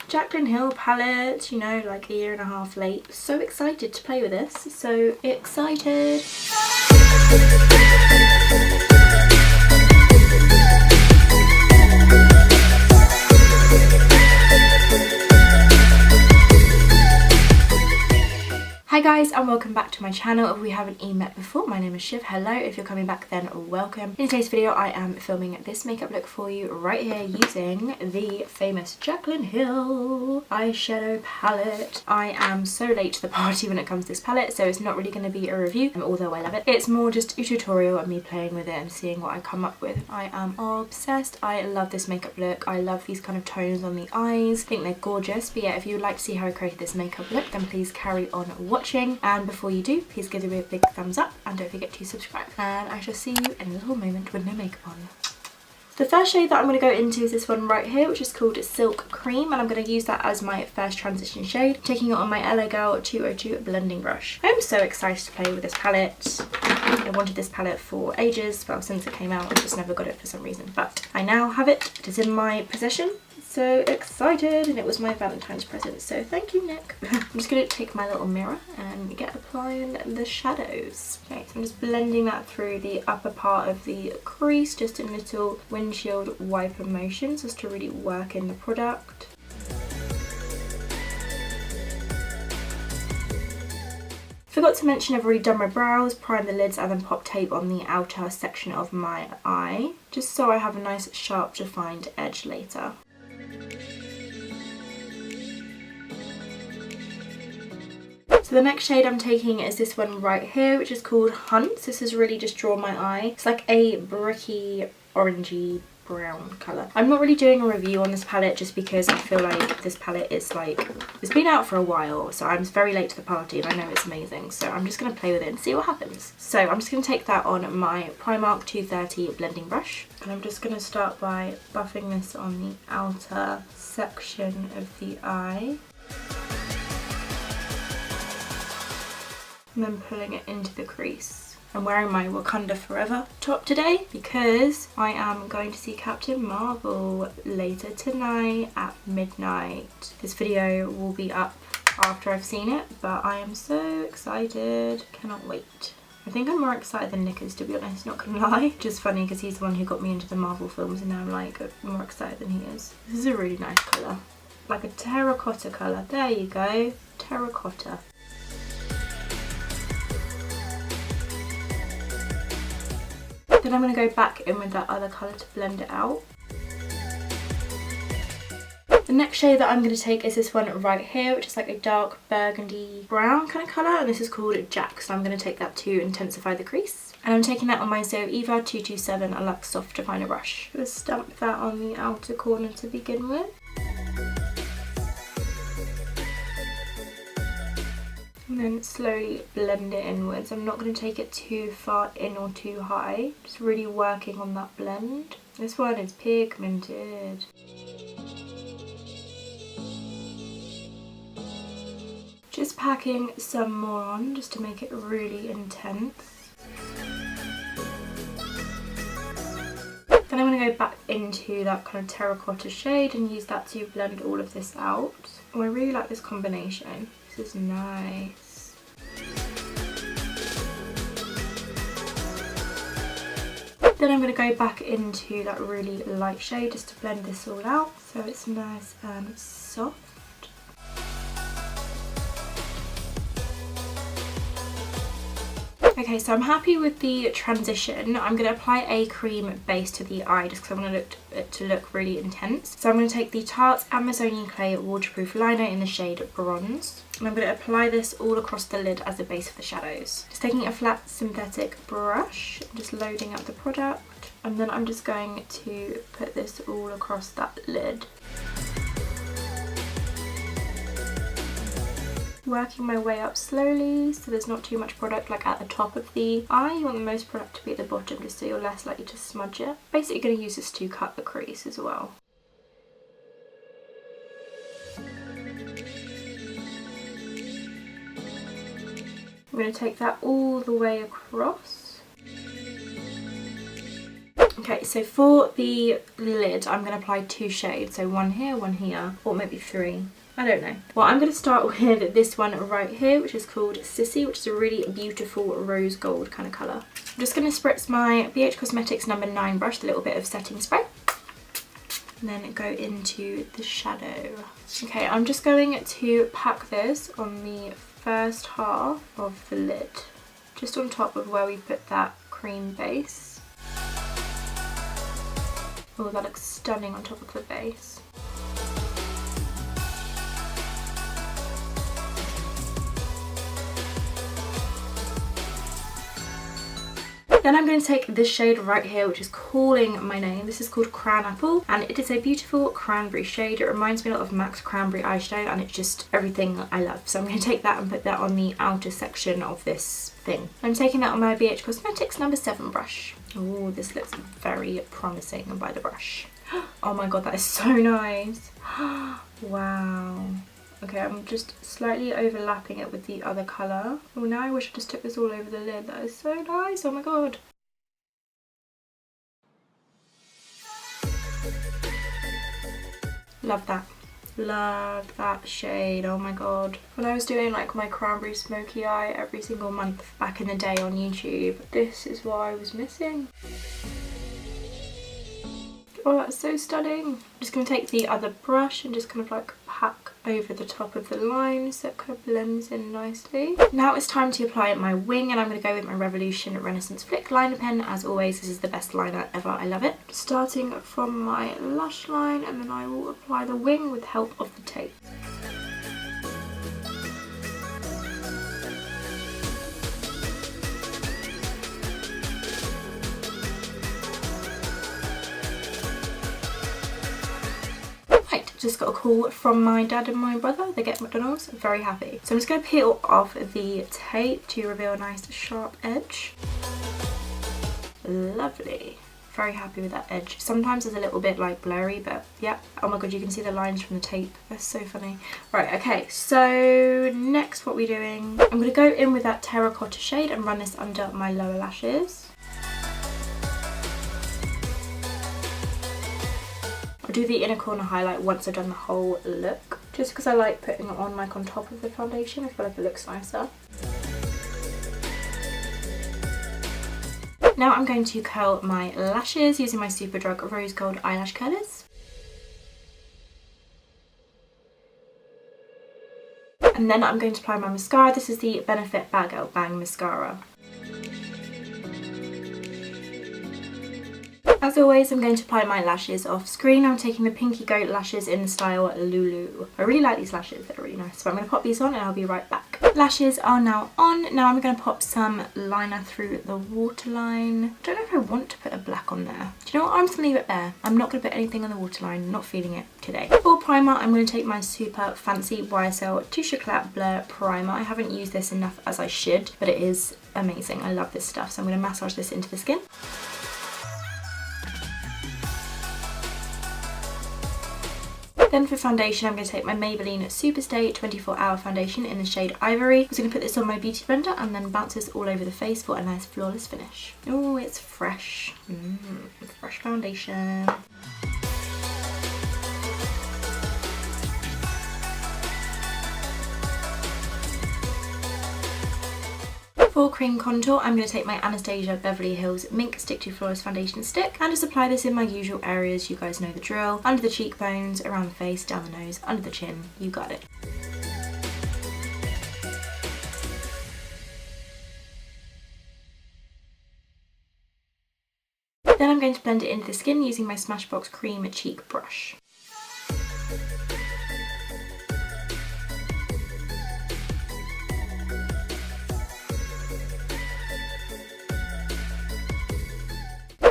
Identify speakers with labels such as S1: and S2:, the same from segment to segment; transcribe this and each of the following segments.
S1: Jaclyn Hill palette, you know, like a year and a half late. So excited to play with this. So excited. Hi guys, and welcome back to my channel. If we haven't met before, my name is Shiv. Hello, if you're coming back then welcome. In today's video I am filming this makeup look for you right here using the famous Jaclyn Hill eyeshadow palette. I am so late to the party when it comes to this palette, so it's not really going to be a review, although I love it. It's more just a tutorial and me playing with it and seeing what I come up with. I am obsessed. I love this makeup look. I love these kind of tones on the eyes. I think they're gorgeous. But yeah, if you would like to see how I created this makeup look, then please carry on watching. And before you do, please give me a big thumbs up and don't forget to subscribe. And I shall see you in a little moment with no makeup on. The first shade that I'm going to go into is this one right here, which is called Silk Cream, and I'm going to use that as my first transition shade, taking it on my LA Girl 202 blending brush. I'm so excited to play with this palette. I wanted this palette for ages, well, since it came out. I just never got it for some reason, but I now have it. It is in my possession. So excited, and it was my Valentine's present, so thank you, Nick. I'm just going to take my little mirror and get applying the shadows. Okay, so I'm just blending that through the upper part of the crease, just in little windshield wiper motions, just to really work in the product. Forgot to mention I've already done my brows, primed the lids, and then pop tape on the outer section of my eye, just so I have a nice sharp defined edge later. So the next shade I'm taking is this one right here, which is called Hunt. This has really just drawn my eye. It's like a bricky, orangey brown colour. I'm not really doing a review on this palette just because I feel like this palette is like, it's been out for a while, so I'm very late to the party and I know it's amazing. So I'm just going to play with it and see what happens. So I'm just going to take that on my Primark 230 blending brush. And I'm just going to start by buffing this on the outer section of the eye. And then pulling it into the crease. I'm wearing my Wakanda Forever top today because I am going to see Captain Marvel later tonight at midnight. This video will be up after I've seen it, but I am so excited. Cannot wait. I think I'm more excited than Nick is, to be honest, not gonna lie. Just funny because he's the one who got me into the Marvel films, and now I'm like more excited than he is. This is a really nice colour. Like a terracotta colour. There you go. Terracotta. Then I'm going to go back in with that other colour to blend it out. The next shade that I'm going to take is this one right here, which is like a dark burgundy brown kind of colour, and this is called Jack, so I'm going to take that to intensify the crease. And I'm taking that on my Eva 227 Luxe Soft Definer brush. I'm going to stamp that on the outer corner to begin with. And then slowly blend it inwards. I'm not going to take it too far in or too high. Just really working on that blend. This one is pigmented. Just packing some more on just to make it really intense. Then I'm going to go back into that kind of terracotta shade and use that to blend all of this out. Oh, I really like this combination. This is nice. Then I'm going to go back into that really light shade just to blend this all out so it's nice and soft. Okay, so I'm happy with the transition. I'm going to apply a cream base to the eye just because I want it to look really intense. So I'm going to take the Tarte Amazonian Clay Waterproof Liner in the shade Bronze. And I'm going to apply this all across the lid as the base for the shadows. Just taking a flat synthetic brush, just loading up the product. And then I'm just going to put this all across that lid. Working my way up slowly so there's not too much product like at the top of the eye. You want the most product to be at the bottom just so you're less likely to smudge it. Basically going to use this to cut the crease as well. I'm going to take that all the way across. Okay, so for the lid, I'm going to apply 2 shades. So one here, or maybe 3. I don't know. Well, I'm going to start with this one right here, which is called Sissy, which is a really beautiful rose gold kind of colour. I'm just going to spritz my BH Cosmetics number 9 brush, a little bit of setting spray. And then go into the shadow. Okay, I'm just going to pack this on the first half of the lid, just on top of where we put that cream base. Oh, that looks stunning on top of the base. Then I'm going to take this shade right here, which is calling my name. This is called Cran Apple, and it is a beautiful cranberry shade. It reminds me a lot of MAC's cranberry eyeshadow, and it's just everything I love. So I'm going to take that and put that on the outer section of this thing. I'm taking that on my BH Cosmetics number 7 brush. Oh, this looks very promising by the brush. Oh my god, that is so nice. Wow. Okay, I'm just slightly overlapping it with the other colour. Oh, now I wish I just took this all over the lid. That is so nice. Oh my god. Love that. Love that shade. Oh my god. When I was doing like my cranberry smoky eye every single month back in the day on YouTube, this is what I was missing. Oh, that's so stunning. I'm just going to take the other brush and just kind of like pack over the top of the line so it kind of blends in nicely. Now it's time to apply my wing, and I'm going to go with my Revolution Renaissance Flick liner pen. As always, this is the best liner ever. I love it. Starting from my lash line, and then I will apply the wing with help of the tape. Just got a call from my dad and my brother. They get McDonald's. I'm very happy. So I'm just going to peel off the tape to reveal a nice sharp edge. Lovely. Very happy with that edge. Sometimes it's a little bit like blurry, but yeah. Oh my god, you can see the lines from the tape. That's so funny. Right, okay, so next what we're doing, I'm going to go in with that terracotta shade and run this under my lower lashes. I'll do the inner corner highlight once I've done the whole look, just because I like putting it on like on top of the foundation. I feel like it looks nicer. Now I'm going to curl my lashes using my Superdrug Rose Gold eyelash curlers. And then I'm going to apply my mascara. This is the Benefit Bag Out Bang mascara. As always, I'm going to apply my lashes off screen. I'm taking the Pinky Goat lashes in the style Lulu. I really like these lashes, they're really nice. So I'm going to pop these on and I'll be right back. Lashes are now on. Now I'm going to pop some liner through the waterline. I don't know if I want to put a black on there. Do you know what? I'm just going to leave it there. I'm not going to put anything on the waterline. Not feeling it today. For primer, I'm going to take my super fancy YSL Touche Éclat Blur Primer. I haven't used this enough as I should, but it is amazing. I love this stuff. So I'm going to massage this into the skin. Then for foundation, I'm going to take my Maybelline Superstay 24-Hour Foundation in the shade Ivory. I'm just going to put this on my beauty blender and then bounce this all over the face for a nice flawless finish. Oh, it's fresh. Fresh foundation. For cream contour, I'm going to take my Anastasia Beverly Hills Mink Stick to Flawless Foundation Stick and just apply this in my usual areas. You guys know the drill. Under the cheekbones, around the face, down the nose, under the chin. You got it. Then I'm going to blend it into the skin using my Smashbox Cream Cheek Brush.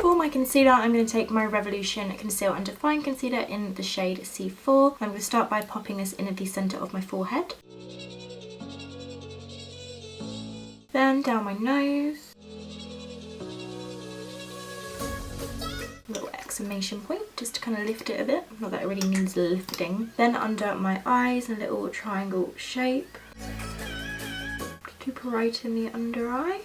S1: For my concealer, I'm going to take my Revolution Conceal and Define Concealer in the shade C4. I'm going to start by popping this in at the centre of my forehead. Then down my nose. A little exclamation point just to kind of lift it a bit. Not that it really needs lifting. Then under my eyes, a little triangle shape to brighten the under eye.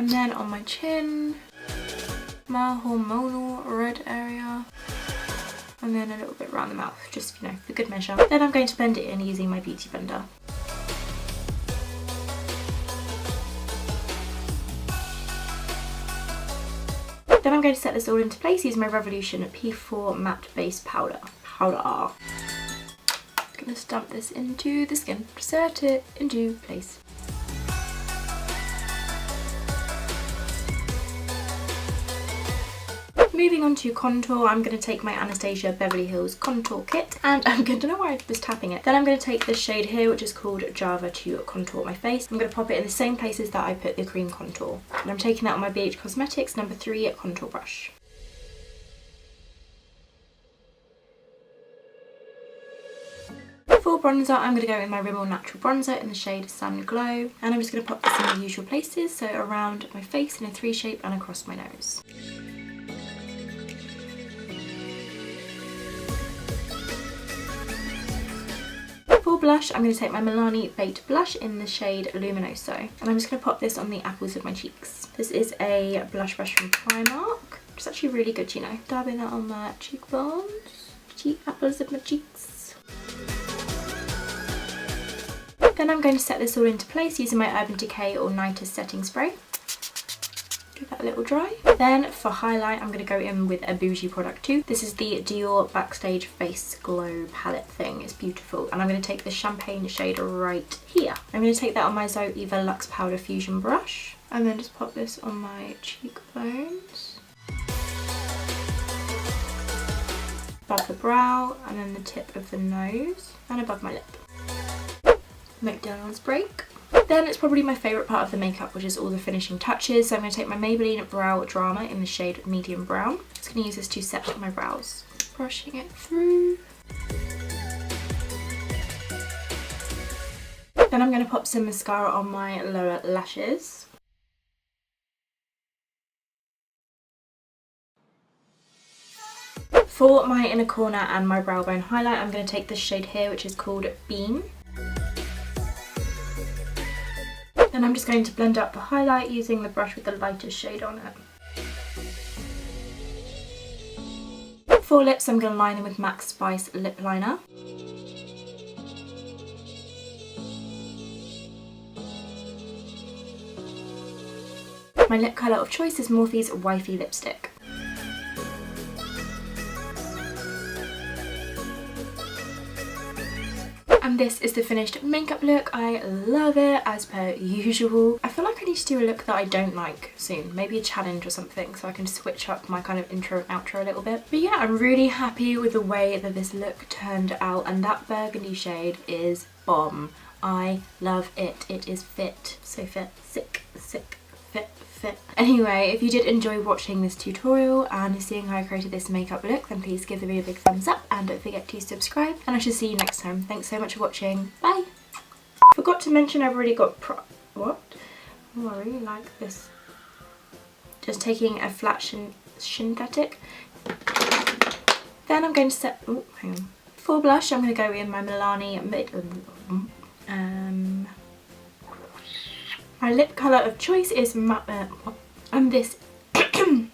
S1: And then on my chin, my hormonal red area. And then a little bit around the mouth, just, you know, for good measure. Then I'm going to blend it in using my beauty blender. Then I'm going to set this all into place using my Revolution P4 Matte Base Powder. I'm going to stamp this into the skin, set it into place. Moving on to contour, I'm going to take my Anastasia Beverly Hills Contour Kit, and I don't know why I was tapping it. Then I'm going to take this shade here, which is called Java, to contour my face. I'm going to pop it in the same places that I put the cream contour. And I'm taking that on my BH Cosmetics number 3 contour brush. For bronzer, I'm going to go in my Rimmel Natural Bronzer in the shade Sun Glow, and I'm just going to pop this in the usual places, so around my face in a 3 shape and across my nose. For blush, I'm going to take my Milani Baked Blush in the shade Luminoso, and I'm just going to pop this on the apples of my cheeks. This is a blush brush from Primark. It's actually really good, you know. Dabbing that on my cheekbones, apples of my cheeks. Then I'm going to set this all into place using my Urban Decay All Nighter Setting Spray. Give that a little dry. Then for highlight, I'm going to go in with a bougie product too. This is the Dior Backstage Face Glow palette thing. It's beautiful. And I'm going to take the champagne shade right here. I'm going to take that on my Zoe Eva Luxe Powder Fusion brush. And then just pop this on my cheekbones. Above the brow, and then the tip of the nose, and above my lip. McDonald's break. Then it's probably my favourite part of the makeup, which is all the finishing touches. So I'm going to take my Maybelline Brow Drama in the shade Medium Brown. I'm just going to use this to set my brows. Brushing it through. Then I'm going to pop some mascara on my lower lashes. For my inner corner and my brow bone highlight, I'm going to take this shade here, which is called Beam. Then I'm just going to blend up the highlight using the brush with the lightest shade on it. For lips, I'm going to line them with Max Spice Lip Liner. My lip colour of choice is Morphe's Wifey Lipstick. And this is the finished makeup look. I love it as per usual. I feel like I need to do a look that I don't like soon. Maybe a challenge or something, so I can switch up my kind of intro and outro a little bit. But yeah, I'm really happy with the way that this look turned out, and that burgundy shade is bomb. I love it. It is fit. So fit. Sick. Sick. Fit. Fit. Anyway, if you did enjoy watching this tutorial and seeing how I created this makeup look, then please give the video a big thumbs up and don't forget to subscribe, and I shall see you next time. Thanks so much for watching. Bye! Forgot to mention I've already got what? Oh, I really like this. Just taking a flat synthetic. Then I'm going to set, oh, hang on. For blush, I'm going to go in my Milani my lip colour of choice is matte, and this